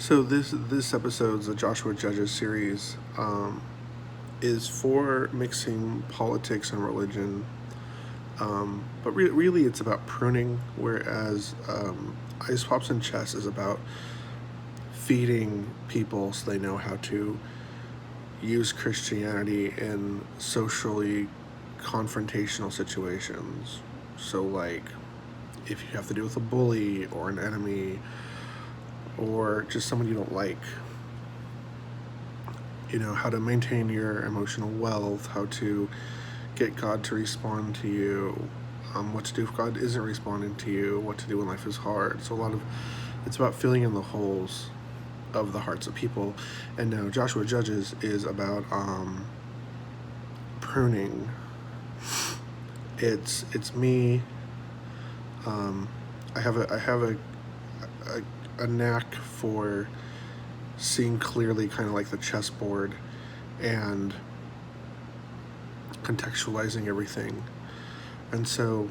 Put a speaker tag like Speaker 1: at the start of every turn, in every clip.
Speaker 1: So this episode's the Joshua Judges series is for mixing politics and religion, but really it's about pruning. Whereas IcePops&Chess is about feeding people so they know how to use Christianity in socially confrontational situations. So like if you have to deal with a bully or an enemy or just someone you don't like, how to maintain your emotional wealth, how to get God to respond to you, what to do if God isn't responding to you, what to do when life is hard. So it's about filling in the holes of the hearts of people. And now Joshua Judges is about pruning. It's me. I have a knack for seeing clearly, kind of like the chessboard, and contextualizing everything. And so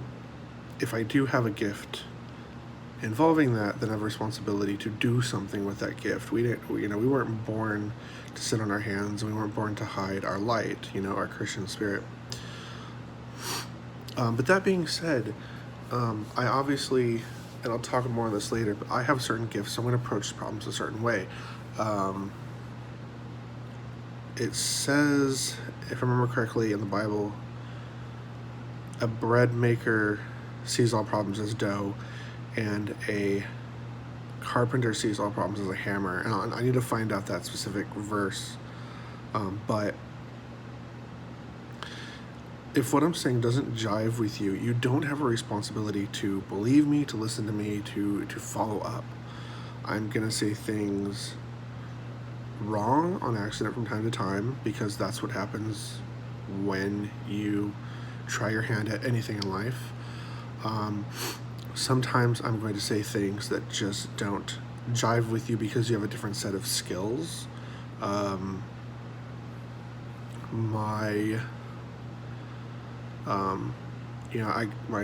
Speaker 1: if I do have a gift involving that, then I have a responsibility to do something with that gift. We weren't born to sit on our hands, and we weren't born to hide our light, our Christian spirit. But that being said, I obviously, and I'll talk more on this later, but I have certain gifts, so I'm going to approach problems a certain way. It says, if I remember correctly, in the Bible, a bread maker sees all problems as dough, and a carpenter sees all problems as a hammer. And I need to find out that specific verse. But if what I'm saying doesn't jive with you, you don't have a responsibility to believe me, to listen to me, to follow up. I'm going to say things wrong on accident from time to time, because that's what happens when you try your hand at anything in life. Sometimes I'm going to say things that just don't jive with you because you have a different set of skills. My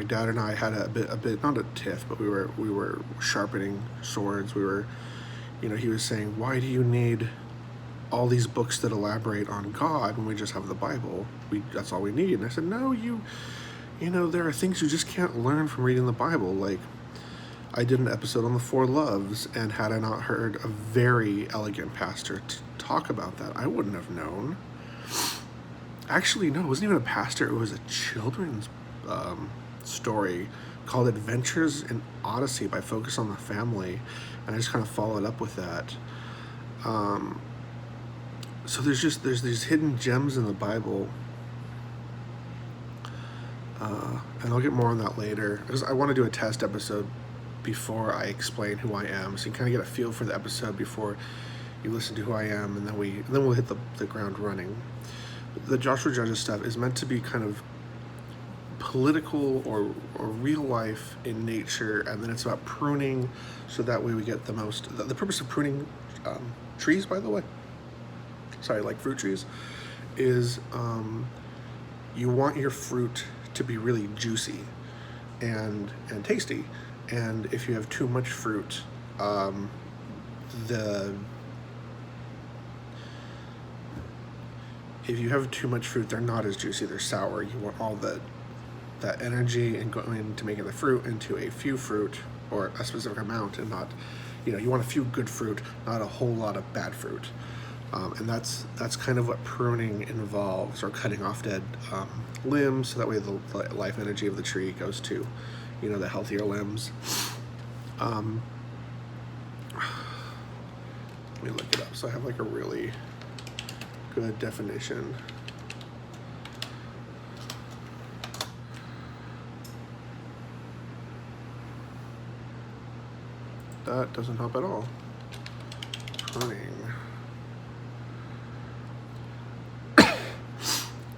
Speaker 1: dad and I had a bit not a tiff, but we were sharpening swords. He was saying, why do you need all these books that elaborate on God when we just have the Bible? That's all we need. And I said, no, there are things you just can't learn from reading the Bible. Like, I did an episode on the four loves, and had I not heard a very elegant pastor talk about that, I wouldn't have known. Actually, no, it wasn't even a pastor. It was a children's story called Adventures in Odyssey by Focus on the Family, and I just kind of followed up with that. So there's these hidden gems in the Bible, and I'll get more on that later, because I want to do a test episode before I explain who I am, so you kind of get a feel for the episode before you listen to who I am, and then we'll hit the ground running. The Joshua Judges stuff is meant to be kind of political or real life in nature, and then it's about pruning, so that way we get the most. The purpose of pruning trees, by the way, like fruit trees, is you want your fruit to be really juicy and tasty, and if you have too much fruit, if you have too much fruit, they're not as juicy, they're sour. You want all that energy and going into making the fruit into a few fruit, or a specific amount, and not, you want a few good fruit, not a whole lot of bad fruit. And that's kind of what pruning involves, or cutting off dead limbs, so that way the life energy of the tree goes to, the healthier limbs. Let me look it up. So I have like a really good definition. That doesn't help at all. Pruning.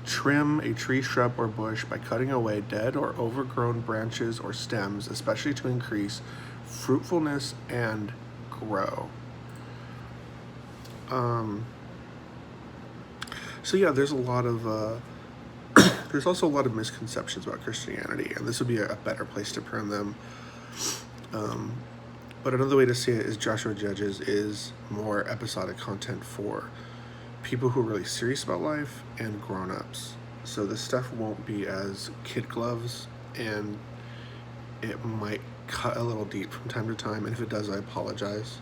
Speaker 1: Trim a tree, shrub, or bush by cutting away dead or overgrown branches or stems, especially to increase fruitfulness and grow. So yeah, there's a lot of there's also a lot of misconceptions about Christianity, and this would be a better place to prune them. But another way to see it is Joshua Judges is more episodic content for people who are really serious about life and grown-ups. So this stuff won't be as kid gloves, and it might cut a little deep from time to time, and if it does, I apologize.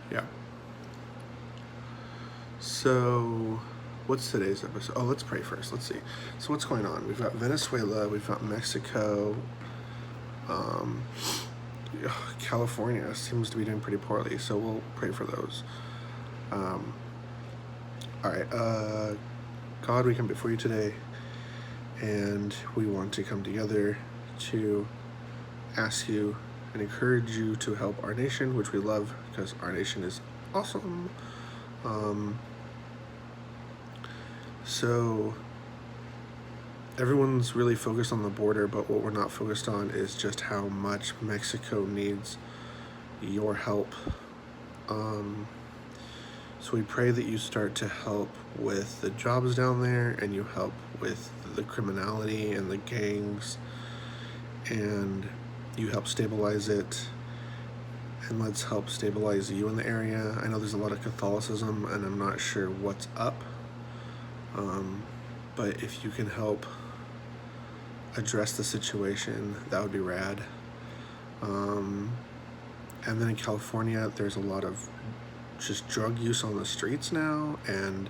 Speaker 1: Yeah. So, what's today's episode? Oh, let's pray first. Let's see. So, what's going on? We've got Venezuela, we've got Mexico, California seems to be doing pretty poorly, so we'll pray for those. All right. God, we come before you today, and we want to come together to ask you and encourage you to help our nation, which we love because our nation is awesome. So everyone's really focused on the border, but what we're not focused on is just how much Mexico needs your help. So we pray that you start to help with the jobs down there, and you help with the criminality and the gangs, and you help stabilize it, and let's help stabilize you in the area. I know there's a lot of Catholicism, and I'm not sure what's up, but if you can help address the situation, that would be rad. And then in California, there's a lot of just drug use on the streets now, and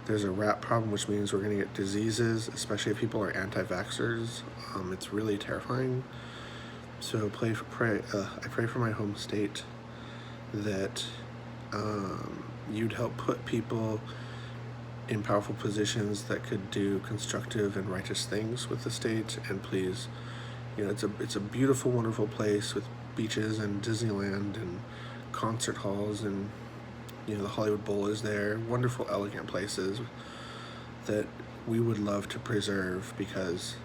Speaker 1: there's a rat problem, which means we're going to get diseases, especially if people are anti-vaxxers. It's really terrifying. So I pray for my home state that you'd help put people in powerful positions that could do constructive and righteous things with the state. And please, it's a beautiful, wonderful place with beaches and Disneyland and concert halls, and the Hollywood Bowl is there. Wonderful, elegant places that we would love to preserve, because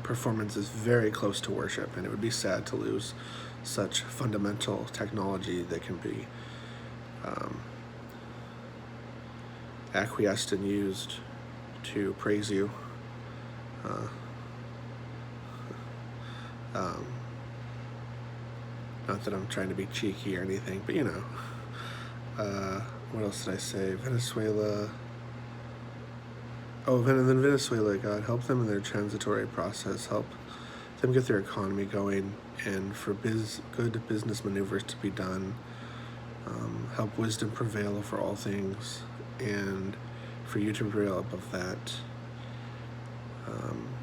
Speaker 1: performance is very close to worship, and it would be sad to lose such fundamental technology that can be acquiesced and used to praise you. Not that I'm trying to be cheeky or anything, but what else did I say? Venezuela. Oh, and then Venezuela, God, help them in their transitory process. Help them get their economy going, and for good business maneuvers to be done. Help wisdom prevail over all things, and for you to prevail above that.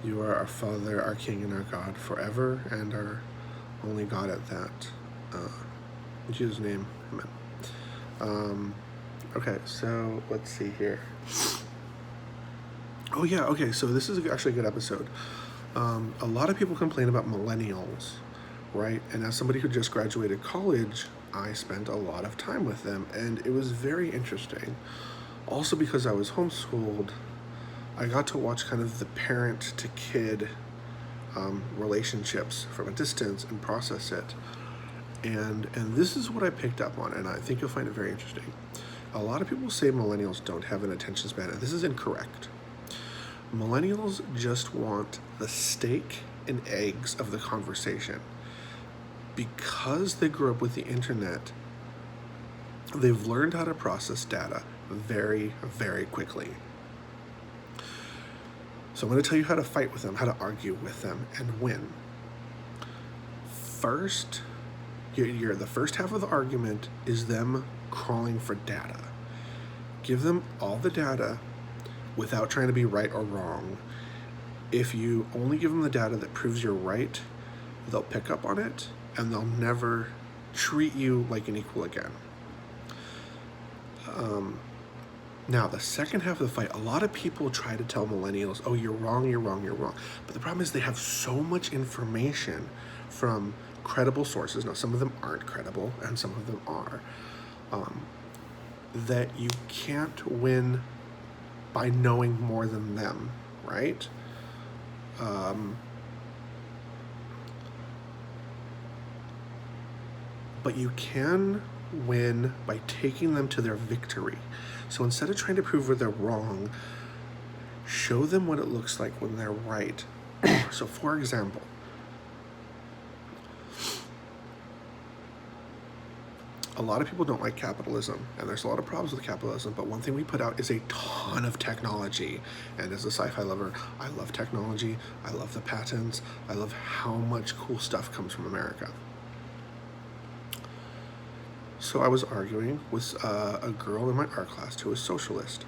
Speaker 1: You are our Father, our King, and our God forever, and our only God at that. In Jesus' name, amen. Okay, so let's see here. Oh yeah, okay, so this is actually a good episode. A lot of people complain about millennials, right? And as somebody who just graduated college, I spent a lot of time with them, and it was very interesting. Also, because I was homeschooled, I got to watch kind of the parent to kid relationships from a distance and process it. And this is what I picked up on, and I think you'll find it very interesting. A lot of people say millennials don't have an attention span, and this is incorrect. Millennials just want the steak and eggs of the conversation. Because they grew up with the internet, they've learned how to process data very, very quickly. So I'm going to tell you how to fight with them, how to argue with them, and win. First, the first half of the argument is them crawling for data. Give them all the data without trying to be right or wrong. If you only give them the data that proves you're right, they'll pick up on it, and they'll never treat you like an equal again. Now, the second half of the fight, a lot of people try to tell millennials, oh, you're wrong, you're wrong, you're wrong. But the problem is they have so much information from credible sources. Now, some of them aren't credible, and some of them are. That you can't win by knowing more than them, right? But you can win by taking them to their victory. So instead of trying to prove where they're wrong, Show them what it looks like when they're right. So, for example, a lot of people don't like capitalism, and there's a lot of problems with capitalism, but one thing we put out is a ton of technology. And as a sci-fi lover, I love technology, I love the patents, I love how much cool stuff comes from America. So I was arguing with a girl in my art class who was socialist.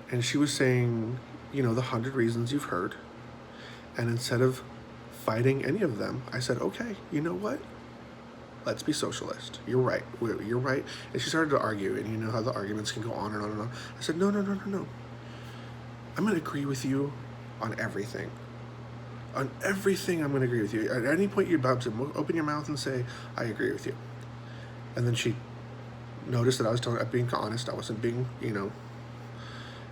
Speaker 1: And she was saying, the 100 reasons you've heard. And instead of fighting any of them, I said, okay, you know what? Let's be socialist. You're right. You're right. And she started to argue, and you know how the arguments can go on and on and on. I said, no. I'm going to agree with you on everything. On everything, I'm going to agree with you. At any point, you're about to open your mouth and say, I agree with you. And then she noticed that I was being honest. I wasn't being, and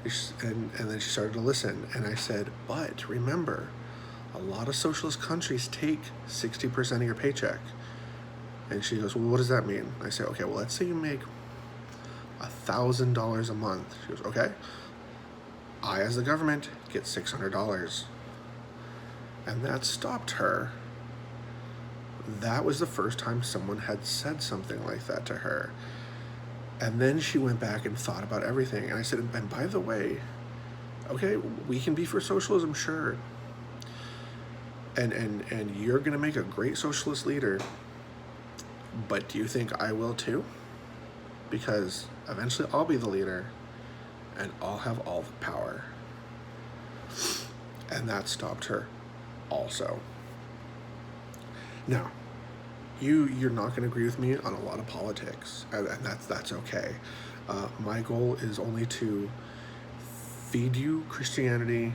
Speaker 1: then she started to listen. And I said, but remember, a lot of socialist countries take 60% of your paycheck. And she goes, well, what does that mean? I say, okay, well, let's say you make $1,000 a month. She goes, okay. I, as the government, get $600. And that stopped her. That was the first time someone had said something like that to her. And then she went back and thought about everything. And I said, and by the way, okay, we can be for socialism, sure. And you're going to make a great socialist leader. But do you think I will too? Because eventually I'll be the leader and I'll have all the power. And that stopped her also. Now, you're not going to agree with me on a lot of politics, and that's okay. My goal is only to feed you Christianity,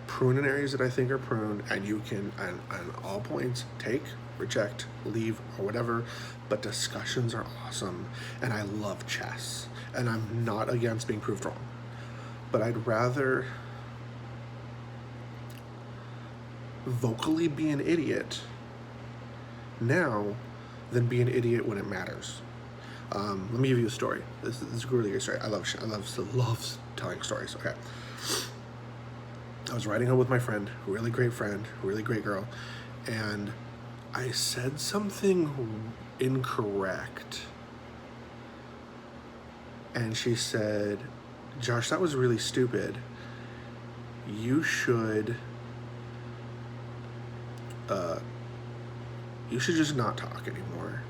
Speaker 1: prune in areas that I think are pruned, and you can, on all points, take, reject, leave, or whatever, but discussions are awesome, and I love chess, and I'm not against being proved wrong, but I'd rather vocally be an idiot now than be an idiot when it matters. Let me give you a story. This is a really good story. I love telling stories. Okay. I was riding home with my friend, a really great girl, and I said something incorrect. And she said, Josh, that was really stupid. You should just not talk anymore.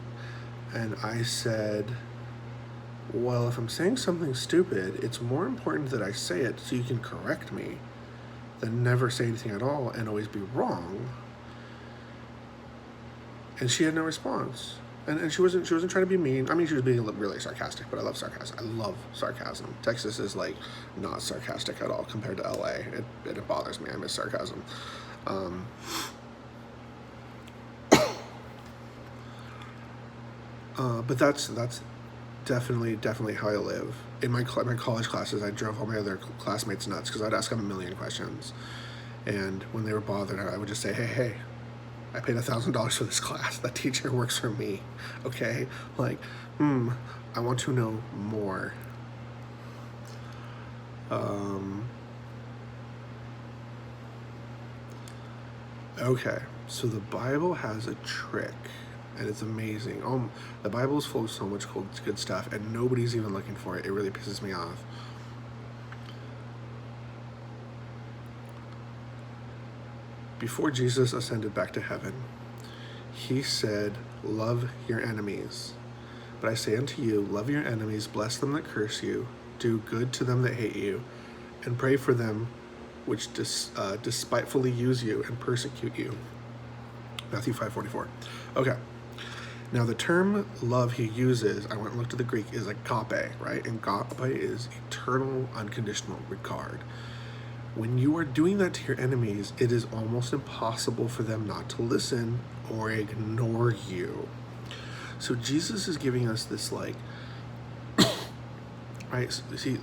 Speaker 1: And I said, well, if I'm saying something stupid, it's more important that I say it so you can correct me than never say anything at all and always be wrong. And she had no response. And she wasn't trying to be mean. I mean, she was being really sarcastic, but I love sarcasm. I love sarcasm. Texas is like not sarcastic at all compared to LA. It bothers me. I miss sarcasm. But that's definitely how I live. In my college classes, I drove all my other classmates nuts because I'd ask them a million questions. And when they were bothered, I would just say, hey, I paid $1,000 for this class. That teacher works for me, okay? Like, I want to know more. Okay, so the Bible has a trick, and it's amazing. The Bible is full of so much good stuff, and nobody's even looking for it. It really pisses me off. Before Jesus ascended back to heaven, he said, love your enemies. But I say unto you, love your enemies, bless them that curse you, do good to them that hate you, and pray for them which despitefully use you and persecute you. Matthew 5:44. Okay. Now the term love he uses, I went and looked at the Greek, is agape, right? And agape is eternal, unconditional regard. When you are doing that to your enemies, it is almost impossible for them not to listen or ignore you. So Jesus is giving us this right, see,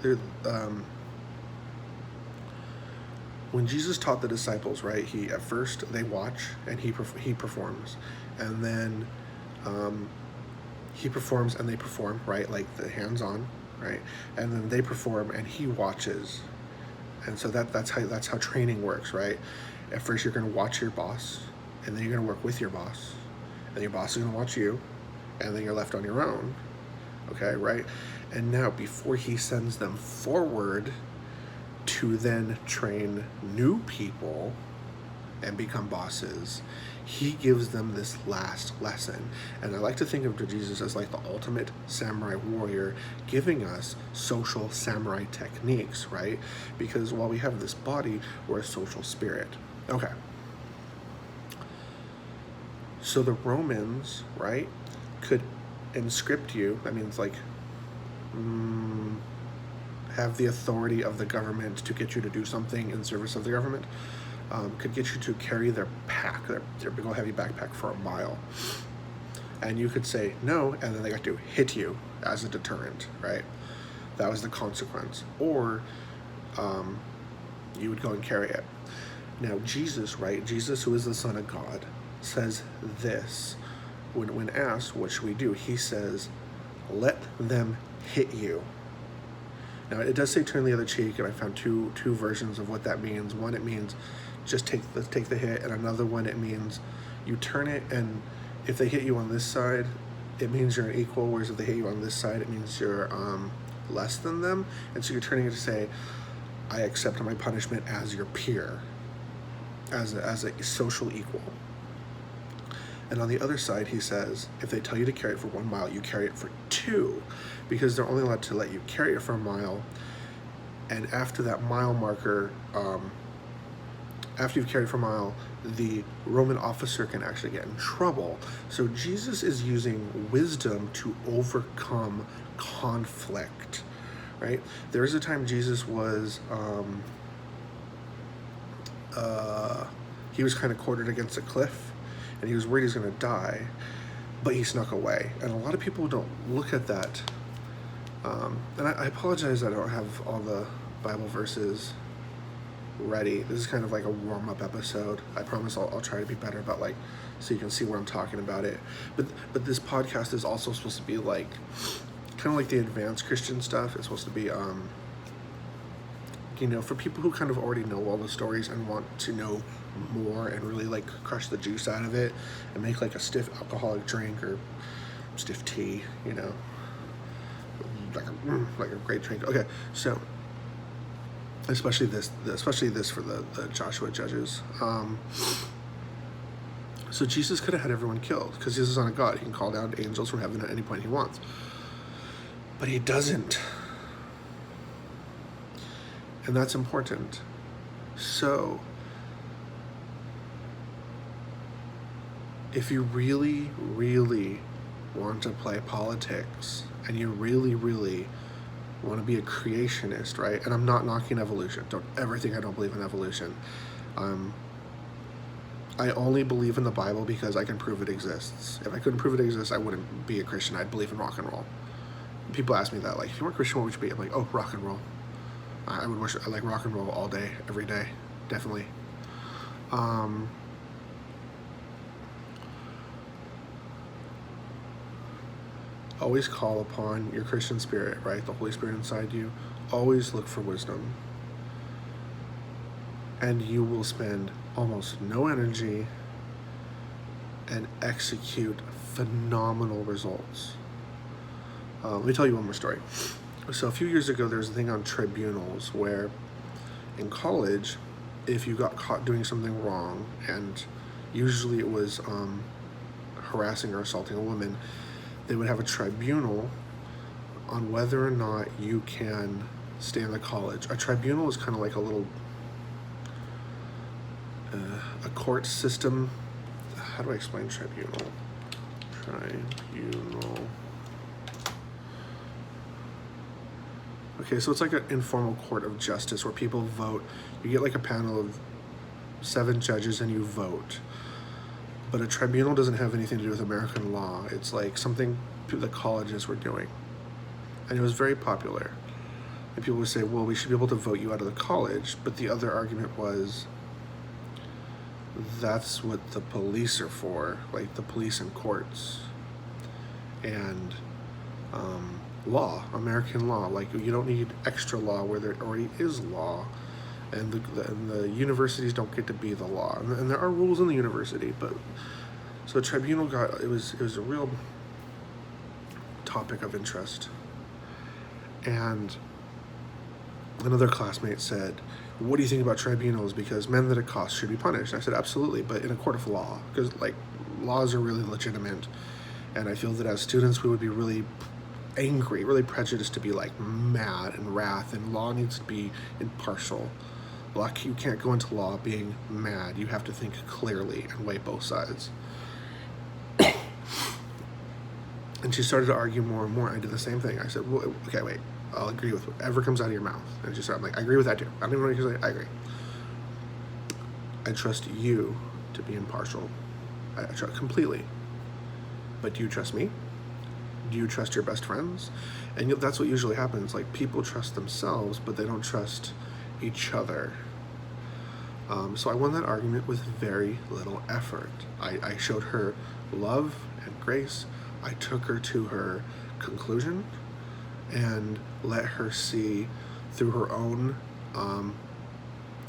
Speaker 1: when Jesus taught the disciples, right, he at first they watch and he performs, and then he performs and they perform, right, like the hands-on, right, and then they perform and he watches, And so that's how training works, right? At first you're going to watch your boss, and then you're going to work with your boss, and your boss is going to watch you, and then you're left on your own. Okay, right? And now before he sends them forward to then train new people and become bosses, he gives them this last lesson. And I like to think of Jesus as like the ultimate samurai warrior, giving us social samurai techniques, right? Because while we have this body, we're a social spirit. Okay. So the Romans, right, could inscript you. That means like have the authority of the government to get you to do something in service of the government. Could get you to carry their pack, their big old heavy backpack for a mile. And you could say no, and then they got to hit you as a deterrent, right? That was the consequence. Or you would go and carry it. Now Jesus, right, Jesus, who is the Son of God, says this. When asked, what should we do? He says, let them hit you. Now it does say turn the other cheek, and I found two versions of what that means. One, it means just take the hit, and another one, it means you turn it, and if they hit you on this side, it means you're an equal, whereas if they hit you on this side, it means you're less than them. And so you're turning it to say, I accept my punishment as your peer, as a social equal. And on the other side, he says, if they tell you to carry it for 1 mile, you carry it for 2, because they're only allowed to let you carry it for a mile. And after that mile marker, after you've carried for a mile, the Roman officer can actually get in trouble. So Jesus is using wisdom to overcome conflict, right? There is a time Jesus was, he was kind of quartered against a cliff, and he was worried he was going to die, but he snuck away. And a lot of people don't look at that. And I apologize I don't have all the Bible verses ready. This is kind of like a warm-up episode. I promise I'll try to be better about, like, so you can see where I'm talking about it. But this podcast is also supposed to be like kind of like the advanced Christian stuff. It's supposed to be for people who kind of already know all the stories and want to know more and really like crush the juice out of it and make like a stiff alcoholic drink or stiff tea, like a great drink. Okay, so especially this for the Joshua judges. So Jesus could have had everyone killed because he's the Son of God. He can call down angels from heaven at any point he wants, but he doesn't. And that's important. So if you really, really want to play politics and you really, really want to be a creationist, right? And I'm not knocking evolution. Don't ever think I don't believe in evolution. I only believe in the Bible because I can prove it exists. If I couldn't prove it exists, I wouldn't be a Christian. I'd believe in rock and roll. People ask me that, like, if you weren't Christian, what would you be? I'm like, oh, rock and roll. I would worship. I like rock and roll all day, every day, definitely. Always call upon your Christian spirit, right? The Holy Spirit inside you. Always look for wisdom. And you will spend almost no energy and execute phenomenal results. Let me tell you one more story. So a few years ago, there was a thing on tribunals where in college, if you got caught doing something wrong, and usually it was harassing or assaulting a woman, they would have a tribunal on whether or not you can stay in the college. A tribunal is kind of like a little a court system. How do I explain tribunal? Tribunal. Okay, so it's like an informal court of justice where people vote. You get like a panel of 7 judges and you vote. But a tribunal doesn't have anything to do with American law. It's like something the colleges were doing. And it was very popular. And people would say, well, we should be able to vote you out of the college. But the other argument was, that's what the police are for, like the police and courts. And law, American law. Like, you don't need extra law where there already is law. and the universities don't get to be the law, and there are rules in the university, but so tribunal it was a real topic of interest. And another classmate said, what do you think about tribunals, because men that accost should be punished? I said, absolutely, but in a court of law, because like laws are really legitimate, and I feel that as students we would be really angry, really prejudiced to be like mad and wrath, and law needs to be impartial. You can't go into law being mad. You have to think clearly and weigh both sides. And she started to argue more and more. I did the same thing. I said, well, okay, wait, I'll agree with whatever comes out of your mouth. And she started, I'm like, I agree with that too. I don't even know what you're saying. I agree. I trust you to be impartial. I trust completely. But do you trust me? Do you trust your best friends? And that's what usually happens. Like, people trust themselves, but they don't trust each other. So I won that argument with very little effort. I showed her love and grace. I took her to her conclusion and let her see through her own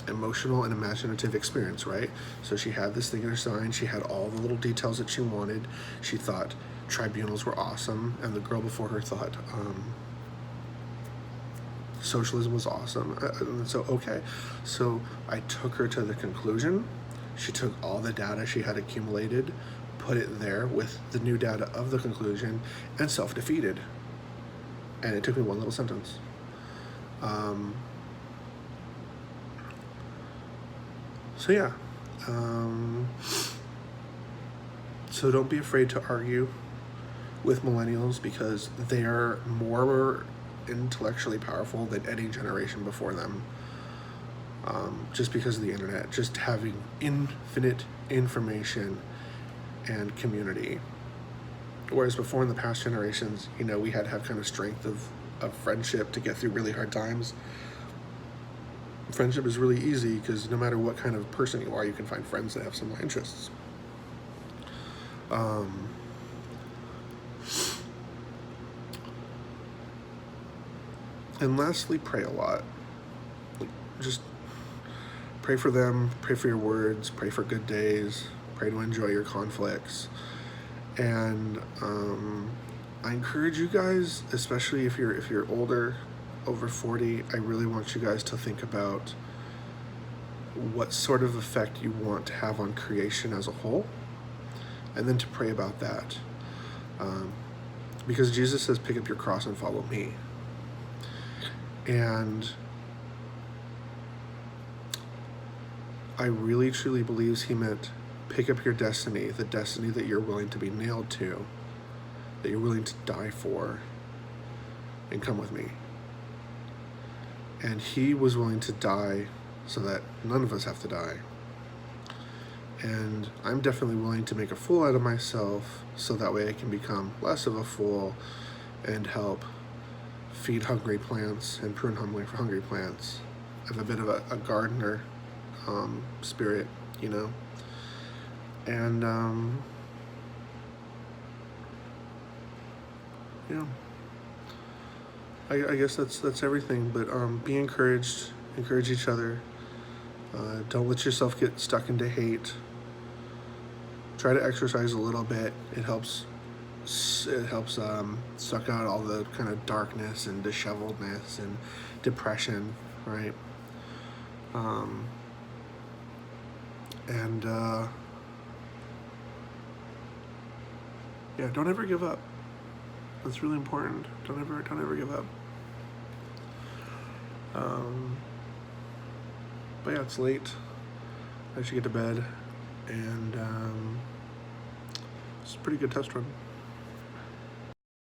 Speaker 1: emotional and imaginative experience, right? So she had this thing in her sign. She had all the little details that she wanted. She thought tribunals were awesome, and the girl before her thought socialism was awesome. So, okay. So I took her to the conclusion. She took all the data she had accumulated, put it there with the new data of the conclusion, and self-defeated. And it took me one little sentence. So yeah. So don't be afraid to argue with millennials, because they are more intellectually powerful than any generation before them. Just because of the internet, just having infinite information and community. Whereas before, in the past generations, we had to have kind of strength of friendship to get through really hard times. Friendship is really easy because no matter what kind of person you are, you can find friends that have similar interests. And lastly, pray a lot. Just pray for them, pray for your words, pray for good days, pray to enjoy your conflicts. And I encourage you guys, especially if you're older, over 40, I really want you guys to think about what sort of effect you want to have on creation as a whole, and then to pray about that. Because Jesus says, pick up your cross and follow me. And I really truly believe he meant pick up your destiny, the destiny that you're willing to be nailed to, that you're willing to die for, and come with me. And he was willing to die so that none of us have to die. And I'm definitely willing to make a fool out of myself so that way I can become less of a fool and help feed hungry plants and prune hungry plants. I have a bit of a gardener spirit, and yeah, I guess that's everything. But be encouraged, encourage each other. Don't let yourself get stuck into hate. Try to exercise a little bit. It helps suck out all the kind of darkness and disheveledness and depression, right? Yeah, don't ever give up. That's really important. Don't ever give up. But yeah, it's late. I should get to bed, and it's a pretty good test run.